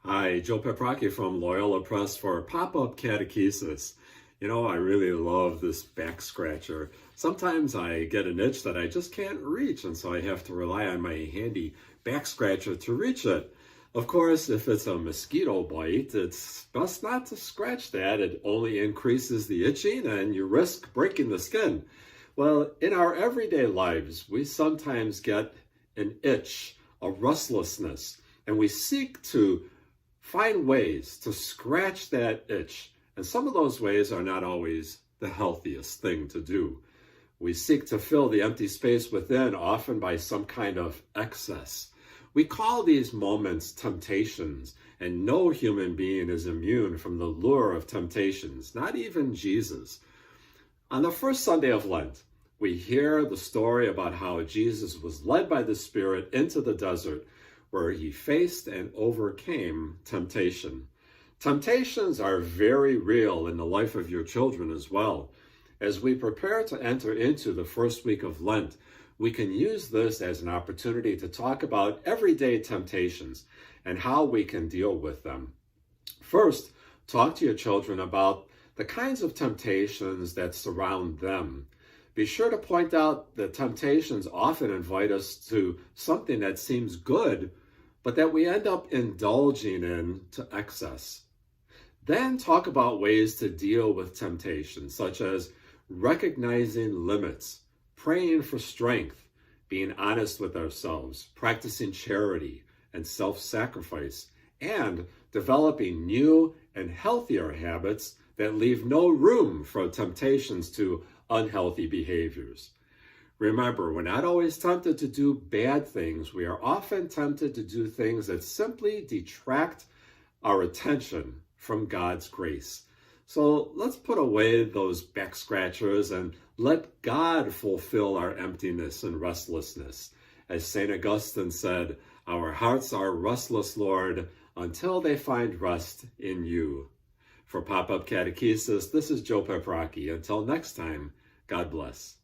Hi, Joe Peprocki from Loyola Press for Pop-Up Catechesis. I really love this back scratcher. Sometimes I get an itch that I just can't reach, and so I have to rely on my handy back scratcher to reach it. Of course, if it's a mosquito bite, it's best not to scratch that. It only increases the itching and you risk breaking the skin. Well, in our everyday lives, we sometimes get an itch, a restlessness, and we seek to find ways to scratch that itch. And some of those ways are not always the healthiest thing to do. We seek to fill the empty space within, often by some kind of excess. We call these moments temptations, and no human being is immune from the lure of temptations, not even Jesus. On the first Sunday of Lent, we hear the story about how Jesus was led by the Spirit into the desert, where he faced and overcame temptation. Temptations are very real in the life of your children as well. As we prepare to enter into the first week of Lent, we can use this as an opportunity to talk about everyday temptations and how we can deal with them. First, talk to your children about the kinds of temptations that surround them. Be sure to point out that temptations often invite us to something that seems good, but that we end up indulging in to excess. Then talk about ways to deal with temptation, such as recognizing limits, praying for strength, being honest with ourselves, practicing charity and self-sacrifice, and developing new and healthier habits that leave no room for temptations to unhealthy behaviors. Remember, we're not always tempted to do bad things. We are often tempted to do things that simply detract our attention from God's grace. So let's put away those back scratchers and let God fulfill our emptiness and restlessness. As St. Augustine said, our hearts are restless, Lord, until they find rest in you. For Pop-Up Catechesis, this is Joe Peprocki. Until next time, God bless.